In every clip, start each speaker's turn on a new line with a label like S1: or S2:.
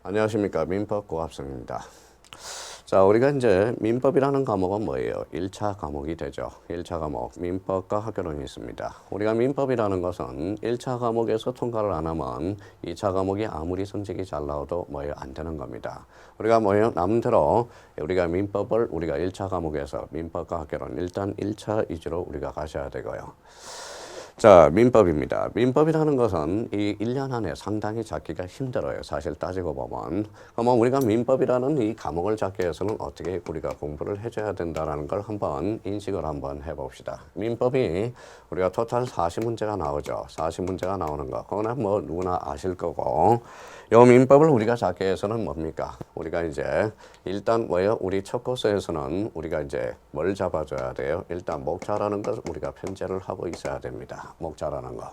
S1: 안녕하십니까. 민법 고합성입니다. 자, 우리가 이제 민법이라는 과목은 뭐예요? 1차 과목이 되죠. 1차 과목, 민법과 학교론이 있습니다. 우리가 민법이라는 것은 1차 과목에서 통과를 안 하면 2차 과목이 아무리 성적이 잘 나와도 뭐예요? 안 되는 겁니다. 우리가 뭐예요? 남대로 우리가 민법을 우리가 1차 과목에서 민법과 학교론 일단 1차 위주로 우리가 가셔야 되고요. 자, 민법입니다. 민법이라는 것은 이 1년 안에 상당히 잡기가 힘들어요. 사실 따지고 보면. 그러면 우리가 민법이라는 이 과목을 잡기 위해서는 어떻게 우리가 공부를 해줘야 된다는 걸 한번 인식을 한번 해봅시다. 민법이 우리가 토탈 40문제가 나오죠. 40문제가 나오는 거. 그거는 뭐 누구나 아실 거고. 요 민법을 우리가 잡기 위해서는 뭡니까? 우리가 이제 일단 뭐예요? 우리 첫 코스에서는 우리가 이제 뭘 잡아줘야 돼요? 일단 목차라는 것을 우리가 편제를 하고 있어야 됩니다. 목차라는 거.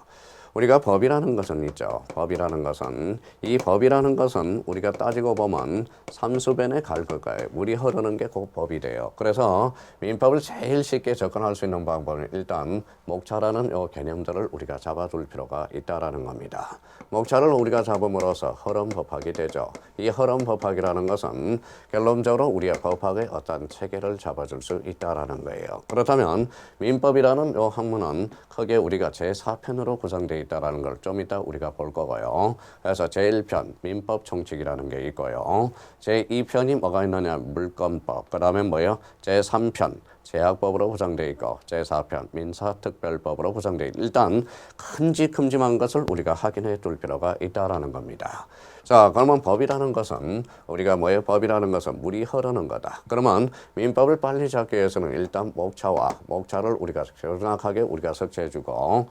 S1: 우리가 법이라는 것은 있죠. 법이라는 것은 이 법이라는 것은 우리가 따지고 보면 삼수변에 갈 거예요. 물이 흐르는 게 곧 법이 돼요. 그래서 민법을 제일 쉽게 접근할 수 있는 방법은 일단 목차라는 요 개념들을 우리가 잡아둘 필요가 있다라는 겁니다. 목차를 우리가 잡음으로써 흐름 법학이 되죠. 이 흐름 법학이라는 것은 결론적으로 우리가 법학의 어떤 체계를 잡아줄 수 있다라는 거예요. 그렇다면 민법이라는 요 학문은 크게 우리가 제4편으로 구성되어 있다라는 걸 좀 이따 우리가 볼 거고요. 그래서 제1편 민법 총칙이라는 게 있고요. 제2편이 뭐가 있느냐? 물권법. 그 다음에 뭐예요? 제3편 제약법으로 구성되어 있고 제4편 민사특별법으로 구성되어 있고 일단 큼직큼직한 것을 우리가 확인해 둘 필요가 있다라는 겁니다. 자, 그러면 법이라는 것은 우리가 뭐예요? 법이라는 것은 물이 흐르는 거다. 그러면 민법을 빨리 잡기 위해서는 일단 목차를 우리가 정확하게 우리가 석체해주고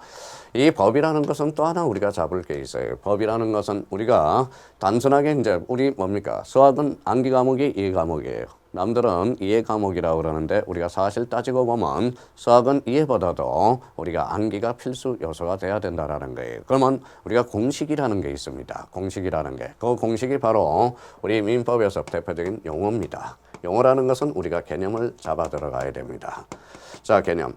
S1: 이 법이라는 것은 또 하나 우리가 잡을 게 있어요. 법이라는 것은 우리가 단순하게 이제 우리 뭡니까? 수학은 암기 과목이 이해 과목이에요. 남들은 이해 과목이라고 그러는데 우리가 사실 따지고 보면 수학은 이해보다도 우리가 암기가 필수 요소가 돼야 된다라는 거예요. 그러면 우리가 공식이라는 게 있습니다. 공식이라는 게. 그 공식이 바로 우리 민법에서 대표적인 용어입니다. 용어라는 것은 우리가 개념을 잡아 들어가야 됩니다. 자, 개념.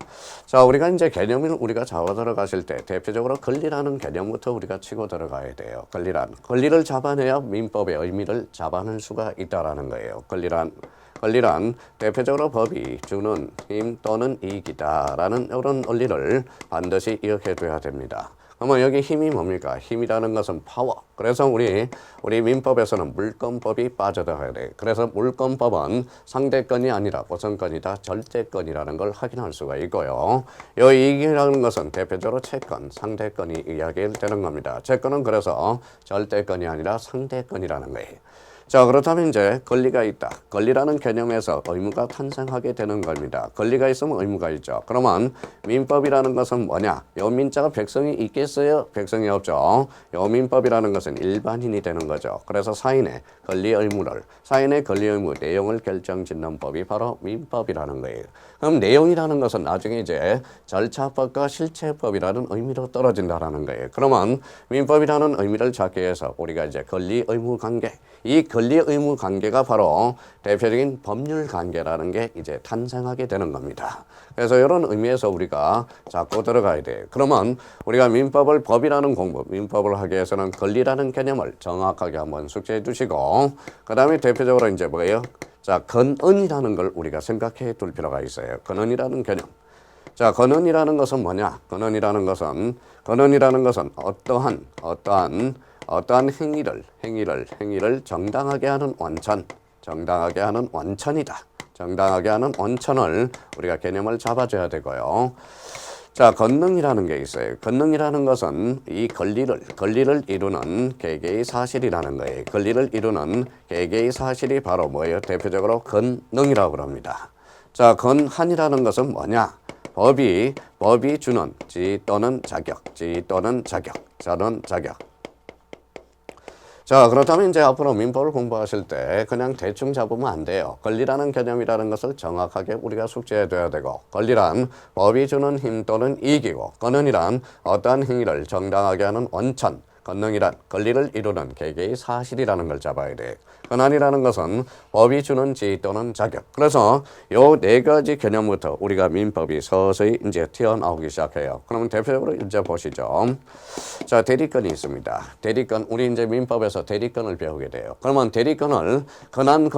S1: 자, 우리가 이제 개념을 우리가 잡아 들어가실 때 대표적으로 권리라는 개념부터 우리가 치고 들어가야 돼요. 권리를 잡아내야 민법의 의미를 잡아낼 수가 있다라는 거예요. 권리란 대표적으로 법이 주는 힘 또는 이익이다라는 이런 원리를 반드시 기억해둬야 됩니다. 그러면 여기 힘이 뭡니까? 힘이라는 것은 파워. 그래서 우리 민법에서는 물권법이 빠져들어야 돼. 그래서 물권법은 상대권이 아니라 우선권이다, 절대권이라는 걸 확인할 수가 있고요. 이 이익이라는 것은 대표적으로 채권, 상대권이 이야기되는 겁니다. 채권은 그래서 절대권이 아니라 상대권이라는 거예요. 자, 그렇다면 이제 권리가 있다. 권리라는 개념에서 의무가 탄생하게 되는 겁니다. 권리가 있으면 의무가 있죠. 그러면 민법이라는 것은 뭐냐? 요 민자가 백성이 있겠어요? 백성이 없죠. 요 민법이라는 것은 일반인이 되는 거죠. 그래서 사인의 권리 의무 내용을 결정짓는 법이 바로 민법이라는 거예요. 그럼 내용이라는 것은 나중에 이제 절차법과 실체법이라는 의미로 떨어진다라는 거예요. 그러면 민법이라는 의미를 찾기 위해서 우리가 이제 권리 의무 관계, 이 권리 의무 관계가 바로 대표적인 법률 관계라는 게 이제 탄생하게 되는 겁니다. 그래서 이런 의미에서 우리가 잡고 들어가야 돼요. 그러면 우리가 민법을 하기 위해서는 권리라는 개념을 정확하게 한번 숙지해 주시고 그 다음에 대표적으로 이제 뭐예요? 자, 권은이라는 걸 우리가 생각해 둘 필요가 있어요. 권은이라는 개념. 자, 권은이라는 것은 뭐냐? 권은이라는 것은 어떠한 행위를 정당하게 하는 원천이다. 정당하게 하는 원천을 우리가 개념을 잡아줘야 되고요. 자, 권능이라는 게 있어요. 권능이라는 것은 이 권리를 이루는 개개의 사실이라는 거예요. 권리를 이루는 개개의 사실이 바로 뭐예요? 대표적으로 권능이라고 합니다. 자, 권한이라는 것은 뭐냐? 법이 주는 지 또는 자격. 자, 그렇다면 이제 앞으로 민법을 공부하실 때 그냥 대충 잡으면 안 돼요. 권리라는 개념이라는 것을 정확하게 우리가 숙지해 둬야 되고, 권리란 법이 주는 힘 또는 이익이고, 권한이란 어떠한 행위를 정당하게 하는 원천, 권능이란 권리를 이루는 개개의 사실이라는 걸 잡아야 돼. 권한이라는 것은 법이 주는 지위 또는 자격. 그래서 요 네 가지 개념부터 우리가 민법이 서서히 이제 튀어나오기 시작해요. 그러면 대표적으로 이제 보시죠. 자, 대리권이 있습니다. 대리권, 우리 이제 민법에서 대리권을 배우게 돼요. 그러면 대리권을 권한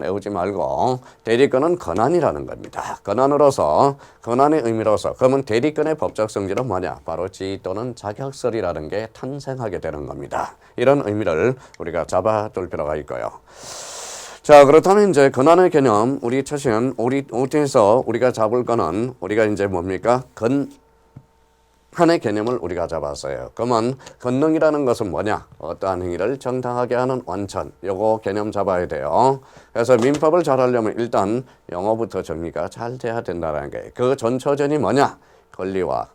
S1: 외우지 말고 대리권은 권한이라는 겁니다. 권한으로서, 권한의 의미로서, 그러면 대리권의 법적 성질은 뭐냐? 바로 지위 또는 자격설이라는 게 탄생하게 되는 겁니다. 이런 의미를 우리가 잡아둘 필요가 있고요. 자, 그렇다면 이제 권한의 개념, 우리 최신, 우리에서 우리가 잡을 거는 우리가 이제 뭡니까? 권한의 개념을 우리가 잡았어요. 그러면 권능이라는 것은 뭐냐? 어떠한 행위를 정당하게 하는 원천. 요거 개념 잡아야 돼요. 그래서 민법을 잘 하려면 일단 영어부터 정리가 잘 돼야 된다는 게. 그 전초전이 뭐냐? 권리와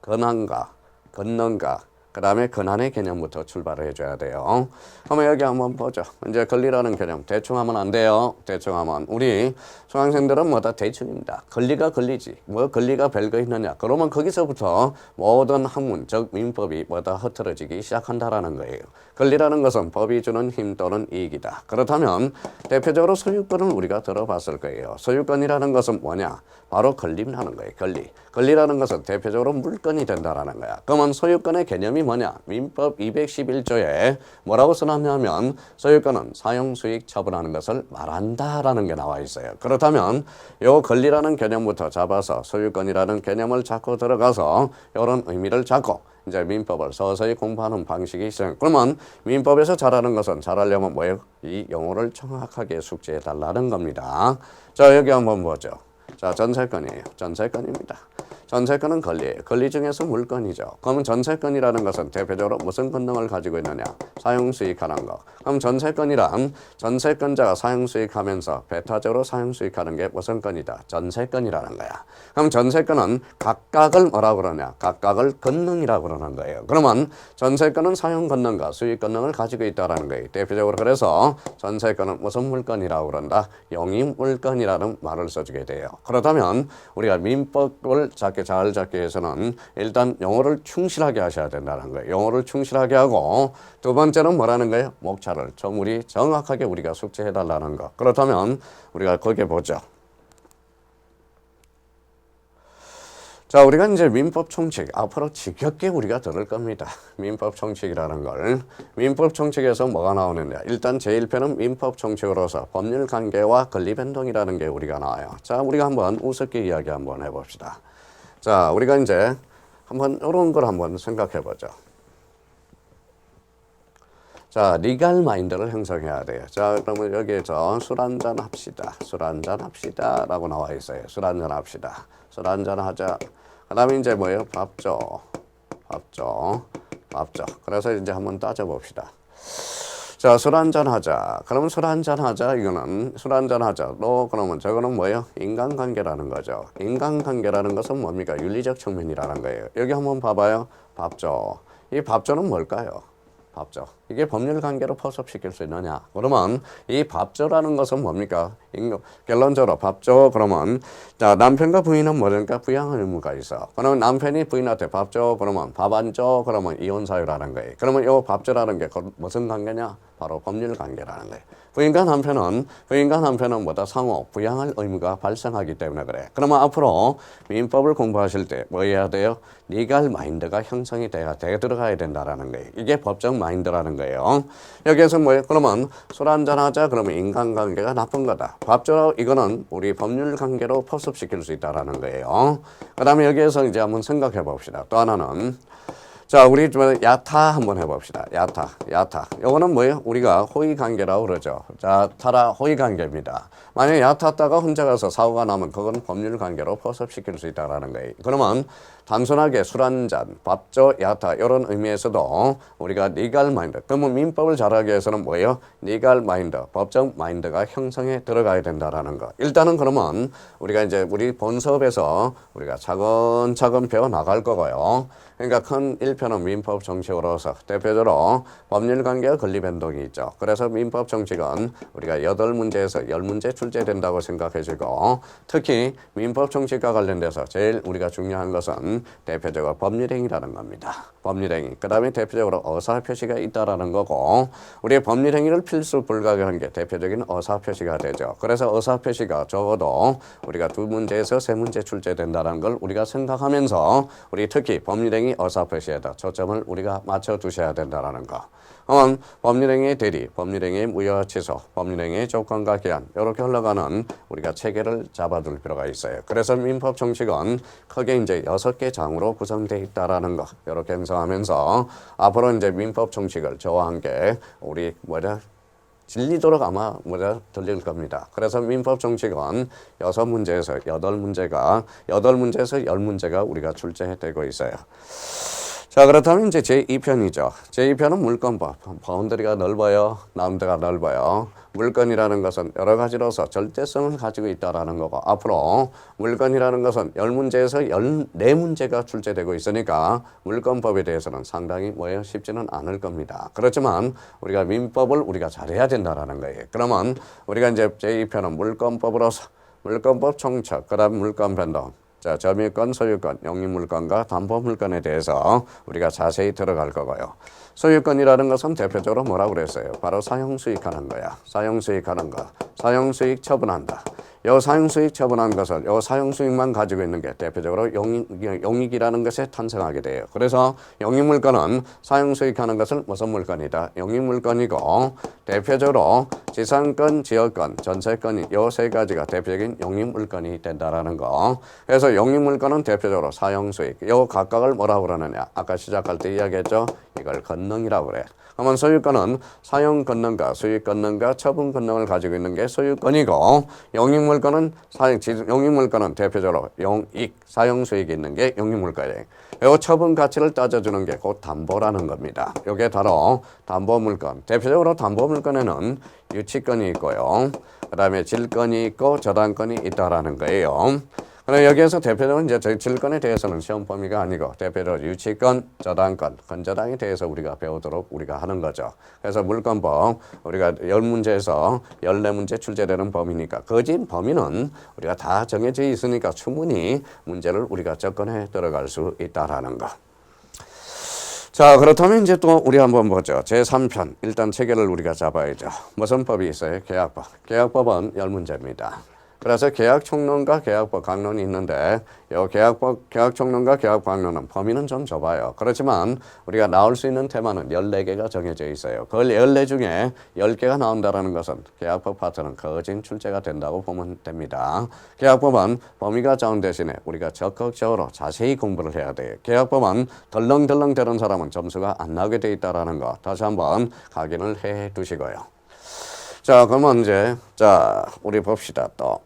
S1: 권한과 권능과 그 다음에 권한의 개념부터 출발을 해줘야 돼요. 그러면 여기 한번 보죠. 이제 권리라는 개념 대충 하면 안 돼요. 대충 하면 우리 수강생들은 뭐다 대충입니다. 권리가 권리지. 뭐 권리가 별거 있느냐. 그러면 거기서부터 모든 학문, 즉 민법이 뭐다 흐트러지기 시작한다라는 거예요. 권리라는 것은 법이 주는 힘 또는 이익이다. 그렇다면 대표적으로 소유권을 우리가 들어봤을 거예요. 소유권이라는 것은 뭐냐? 바로 권리라는 거예요. 권리. 권리라는 것은 대표적으로 물건이 된다라는 거야. 그러면 소유권의 개념이 뭐냐? 민법 211조에 뭐라고 써놨냐면 소유권은 사용수익 처분하는 것을 말한다라는 게 나와 있어요. 그렇다면 요 권리라는 개념부터 잡아서 소유권이라는 개념을 잡고 들어가서 이런 의미를 잡고 이제 민법을 서서히 공부하는 방식이 있어요. 그러면 민법에서 잘하는 것은 잘하려면 뭐예요? 이 용어를 정확하게 숙지해 달라는 겁니다. 자, 여기 한번 보죠. 자, 전세권이에요. 전세권입니다. 전세권은 권리예요. 권리 중에서 물건이죠. 그러면 전세권이라는 것은 대표적으로 무슨 권능을 가지고 있느냐? 사용수익하는 거. 그럼 전세권이란 전세권자가 사용수익하면서 배타적으로 사용수익하는 게 무슨 권이다? 전세권이라는 거야. 그럼 전세권은 각각을 뭐라고 그러냐? 각각을 권능이라고 그러는 거예요. 그러면 전세권은 사용 권능과 수익 권능을 가지고 있다는 거예요. 대표적으로 그래서 전세권은 무슨 물건이라고 그런다? 용익 물건이라는 말을 써주게 돼요. 그렇다면 우리가 민법을 잘 잡기 위해서는 일단 영어를 충실하게 하셔야 된다는 거예요. 영어를 충실하게 하고 두 번째는 뭐라는 거예요? 목차를 정확하게 우리가 숙지해달라는 거. 그렇다면 우리가 거기에 보죠. 자, 우리가 이제 민법 총칙 앞으로 지겹게 우리가 들을 겁니다. 민법 총칙이라는 걸. 민법 총칙에서 뭐가 나오느냐? 일단 제1편은 민법 총칙으로서 법률 관계와 권리 변동이라는 게 우리가 나와요. 자, 우리가 한번 우습게 이야기 한번 해봅시다. 자, 우리가 이제 한번 이런 걸 한번 생각해 보죠. 자, 리갈 마인드를 형성해야 돼요. 자, 그러면 여기에서 술 한잔 합시다. 술 한잔 합시다. 라고 나와 있어요. 술 한잔 합시다. 술 한잔 하자. 그 다음에 이제 뭐예요? 밥 줘. 그래서 이제 한번 따져봅시다. 자, 술 한잔 하자. 그러면 술 한잔 하자. 이거는 술 한잔 하자. 그러면 저거는 뭐예요? 인간관계라는 거죠. 인간관계라는 것은 뭡니까? 윤리적 측면이라는 거예요. 여기 한번 봐봐요. 밥 줘. 이 밥 줘는 뭘까요? 밥 줘. 이게 법률 관계로 포섭시킬 수 있느냐? 그러면 이 밥 줘라는 것은 뭡니까? 결론적으로 밥 줘. 그러면 자, 남편과 부인은 뭐니까 부양할 의무가 있어. 그러면 남편이 부인한테 밥 줘. 그러면 밥 안 줘. 그러면 이혼 사유라는 거예요. 그러면 이 밥 줘라는 게 무슨 관계냐? 바로 법률 관계라는 거예요. 부인과 남편은 뭐다? 상호 부양할 의무가 발생하기 때문에 그래. 그러면 앞으로 민법을 공부하실 때 뭐 해야 돼요? 리갈 마인드가 형성이 돼야 들어가야 된다라는 거예요. 이게 법적 마인드라는 거예요. 여기에서 뭐예요? 그러면 술 한잔 하자. 그러면 인간관계가 나쁜 거다. 밥 줘라. 이거는 우리 법률 관계로 포섭시킬 수 있다라는 거예요. 그 다음에 여기에서 이제 한번 생각해 봅시다. 또 하나는 자, 우리 좀 야타 한번 해봅시다. 야타. 요거는 뭐예요? 우리가 호의관계라고 그러죠. 자, 타라 호의관계입니다. 만약에 야타다가 혼자 가서 사고가 나면 그건 법률관계로 포섭시킬 수 있다는 거예요. 그러면 단순하게 술 한잔, 밥 줘, 야타 이런 의미에서도 우리가 리갈 마인드. 그러면 민법을 잘하기 위해서는 뭐예요? 리갈 마인드, 법적 마인드가 형성에 들어가야 된다라는 거. 일단은 그러면 우리가 이제 우리 본 수업에서 우리가 차근차근 배워 나갈 거고요. 그러니까 큰 1편은 민법 정책으로서 대표적으로 법률관계와 권리 변동이 있죠. 그래서 민법 정책은 우리가 8문제에서 10문제 출제된다고 생각해지고 특히 민법 정치과 관련돼서 제일 우리가 중요한 것은 대표적으로 법률행위라는 겁니다. 법률행위. 그 다음에 대표적으로 의사표시가 있다라는 거고 우리의 법률행위를 필수 불가결한 게 대표적인 의사표시가 되죠. 그래서 의사표시가 적어도 우리가 2문제에서 3문제 출제된다는 걸 우리가 생각하면서 우리 특히 법률행위 의사표시에다 초점을 우리가 맞춰두셔야 된다는 거. 법률행위의 대리, 법률행위의 무효 취소, 법률행위의 조건과 기한 이렇게 흘러가는 우리가 체계를 잡아둘 필요가 있어요. 그래서 민법 정칙은 크게 이제 6개 장으로 구성되어 있다라는 거 이렇게 행사하면서 앞으로 이제 민법 정칙을 저와 함께 우리 질리도록 아마 들릴 겁니다. 그래서 민법 정칙은 6문제에서 8문제가 10문제가 우리가 출제되고 있어요. 자, 그렇다면 이제 제2편이죠. 제2편은 물권법. 바운더리가 넓어요. 남대가 넓어요. 물권이라는 것은 여러 가지로서 절대성을 가지고 있다라는 거고 앞으로 물권이라는 것은 10문제에서 14문제가 출제되고 있으니까 물권법에 대해서는 상당히 쉽지는 않을 겁니다. 그렇지만 우리가 민법을 우리가 잘해야 된다라는 거예요. 그러면 우리가 이제 제2편은 물권법으로서 물권법 총책, 그다음 물권 변동. 자, 점유권, 소유권, 영유물권과 담보물권에 대해서 우리가 자세히 들어갈 거고요. 소유권이라는 것은 대표적으로 뭐라고 그랬어요? 바로 사용수익하는 거야. 사용수익하는 거. 사용수익 처분한다. 요 사용수익 처분한 것을 요 사용수익만 가지고 있는 게 대표적으로 용익이라는 것에 탄생하게 돼요. 그래서 용익물권은 사용수익하는 것을 무슨 물건이다? 용익물건이고 대표적으로 지상권, 지역권, 전세권이 요 세 가지가 대표적인 용익물건이 된다라는 거. 그래서 용익물건은 대표적으로 사용수익. 요 각각을 뭐라고 그러느냐? 아까 시작할 때 이야기했죠? 이걸 권능이라고 그래. 그러면 소유권은 사용 권능과 수익 권능과 처분 권능을 가지고 있는 게 소유권이고 용익물권은 대표적으로 용익, 사용 수익이 있는 게 용익물권이에요. 이 처분 가치를 따져주는 게 곧 담보라는 겁니다. 이게 바로 담보물권. 대표적으로 담보물권에는 유치권이 있고요. 그 다음에 질권이 있고 저당권이 있다라는 거예요. 그럼 여기에서 대표적으로 이제 질권에 대해서는 시험 범위가 아니고 대표적으로 유치권, 저당권, 건저당에 대해서 우리가 배우도록 우리가 하는 거죠. 그래서 물권법 우리가 10문제에서 14문제 출제되는 범위니까 거진 범위는 우리가 다 정해져 있으니까 충분히 문제를 우리가 접근해 들어갈 수 있다라는 거. 자, 그렇다면 이제 또 우리 한번 보죠. 제3편 일단 체계를 우리가 잡아야죠. 무슨 법이 있어요? 계약법. 계약법은 10문제입니다. 그래서 계약총론과 계약법 강론이 있는데 이 계약총론과 계약법 강론은 범위는 좀 좁아요. 그렇지만 우리가 나올 수 있는 테마는 14개가 정해져 있어요. 그 14 중에 10개가 나온다는 것은 계약법 파트는 거진 출제가 된다고 보면 됩니다. 계약법은 범위가 작은 대신에 우리가 적극적으로 자세히 공부를 해야 돼요. 계약법은 덜렁덜렁 되는 사람은 점수가 안 나오게 돼 있다는 거 다시 한번 각인을 해 두시고요. 자, 그러면 이제 우리 봅시다 또.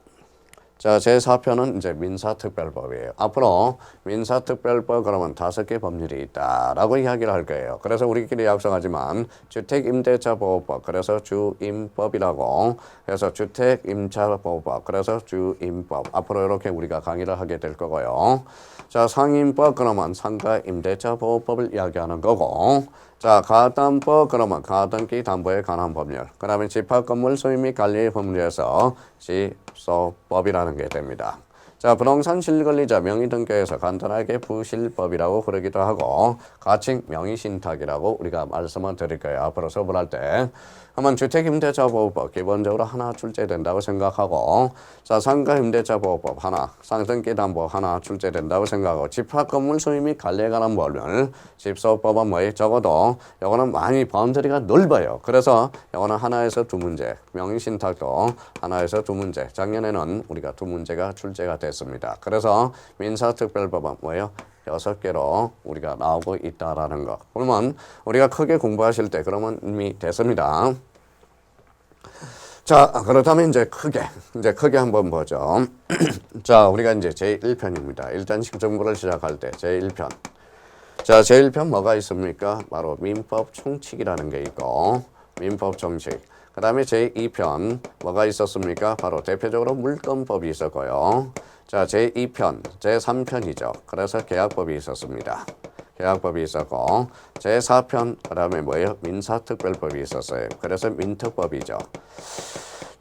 S1: 자, 제4편은 이제 민사특별법이에요. 앞으로 민사특별법 그러면 5개 법률이 있다라고 이야기를 할 거예요. 그래서 우리끼리 약속하지만 주택임대차보호법, 그래서 주임법이라고, 그래서 주택임차보호법, 그래서 주임법. 앞으로 이렇게 우리가 강의를 하게 될 거고요. 자, 상임법 그러면 상가임대차보호법을 이야기하는 거고, 자, 가담법 그러면 가등기 담보에 관한 법률. 그 다음에 집합건물 소유 및 관리 법률에서 집소법이라는 게 됩니다. 자, 부동산 실권리자 명의등기에서 간단하게 부실법이라고 그러기도 하고 가칭 명의신탁이라고 우리가 말씀을 드릴 거예요. 앞으로 수업을 할 때. 그러면 주택임대차보호법 기본적으로 하나 출제된다고 생각하고, 자, 상가임대차보호법 하나, 상등기담보 하나 출제된다고 생각하고, 집합건물 소유 및 관리에 관한 법률, 집소법은 뭐예요? 적어도 요거는 많이 바운더리가 넓어요. 그래서 요거는 하나에서 2문제, 명의신탁도 하나에서 2문제. 작년에는 우리가 2문제가 출제가 됐습니다. 그래서 민사특별법은 뭐예요? 6개로 우리가 나오고 있다라는 거. 그러면 우리가 크게 공부하실 때 그러면 이미 됐습니다. 자, 그렇다면 이제 크게 한번 보죠. 자, 우리가 이제 제1편입니다. 일단 시점부를 시작할 때 제1편. 자, 제1편 뭐가 있습니까? 바로 민법 총칙이라는 게 있고, 민법 총칙. 그 다음에 제2편 뭐가 있었습니까? 바로 대표적으로 물권법이 있었고요. 자, 제2편, 제3편이죠. 그래서 계약법이 있었습니다. 계약법이 있었고, 제4편, 그 다음에 뭐예요? 민사특별법이 있었어요. 그래서 민특법이죠.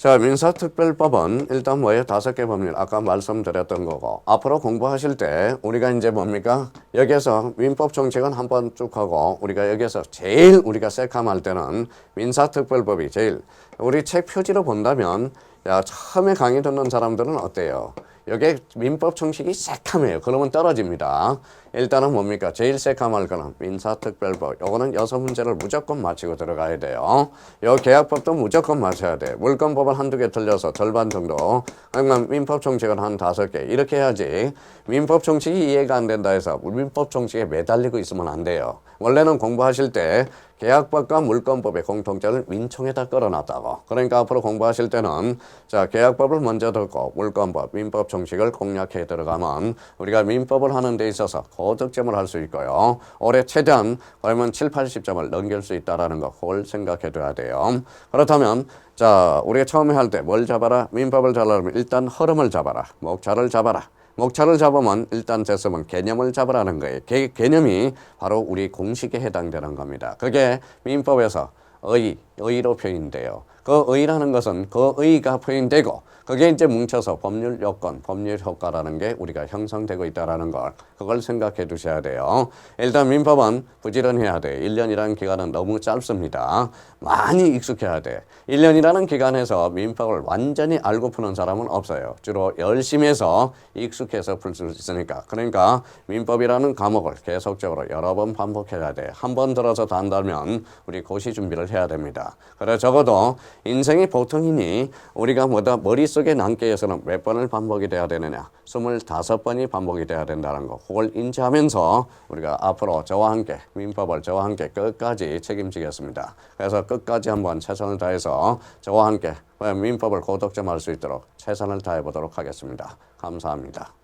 S1: 자, 민사특별법은 일단 뭐예요? 5개 법률 아까 말씀드렸던 거고 앞으로 공부하실 때 우리가 이제 뭡니까? 여기에서 민법 정책은 한번 쭉 하고 우리가 여기에서 제일 우리가 새카mal 때는 민사특별법이 제일 우리 책 표지로 본다면 야, 처음에 강의 듣는 사람들은 어때요? 여기에 민법 정식이 새카매요. 그러면 떨어집니다. 일단은 뭡니까? 제일 새카mal 거는 민사특별법. 요거는 6문제를 무조건 맞히고 들어가야 돼요. 요 계약법도 무조건 맞춰야 돼. 물권법은 한두 개 틀려서 절반 정도. 그러면 민법 정책은 한 5개. 이렇게 해야지. 민법 정책이 이해가 안 된다 해서 민법 정책에 매달리고 있으면 안 돼요. 원래는 공부하실 때 계약법과 물권법의 공통점을 민총에다 끌어놨다고. 그러니까 앞으로 공부하실 때는 자 계약법을 먼저 듣고 물권법, 민법 정식을 공략해 들어가면 우리가 민법을 하는 데 있어서 고득점을 할 수 있고요. 올해 최대한 그러면 7, 80점을 넘길 수 있다는 거 그걸 생각해 둬야 돼요. 그렇다면 자 우리가 처음에 할 때 뭘 잡아라? 민법을 잘하려면 일단 흐름을 잡아라. 목차를 잡아라. 목차를 잡으면 일단 됐으면 개념을 잡으라는 거예요. 개념이 바로 우리 공식에 해당되는 겁니다. 그게 민법에서 의로 표현돼요. 그 의라는 것은 그 의가 표현되고 그게 이제 뭉쳐서 법률 요건, 법률 효과라는 게 우리가 형성되고 있다는 걸 그걸 생각해 두셔야 돼요. 일단 민법은 부지런해야 돼. 1년이라는 기간은 너무 짧습니다. 많이 익숙해야 돼. 1년이라는 기간에서 민법을 완전히 알고 푸는 사람은 없어요. 주로 열심히 해서 익숙해서 풀 수 있으니까. 그러니까 민법이라는 과목을 계속적으로 여러 번 반복해야 돼. 한 번 들어서 다 한다면 우리 고시 준비를 해야 됩니다. 그래 적어도 인생이 보통이니 우리가 뭐다 머릿속에 남게 위해서는 몇 번을 반복이 돼야 되느냐 25번이 반복이 돼야 된다는 거 그걸 인지하면서 우리가 앞으로 저와 함께 민법을 저와 함께 끝까지 책임지겠습니다. 그래서 끝까지 한번 최선을 다해서 저와 함께 민법을 고득점할 수 있도록 최선을 다해 보도록 하겠습니다. 감사합니다.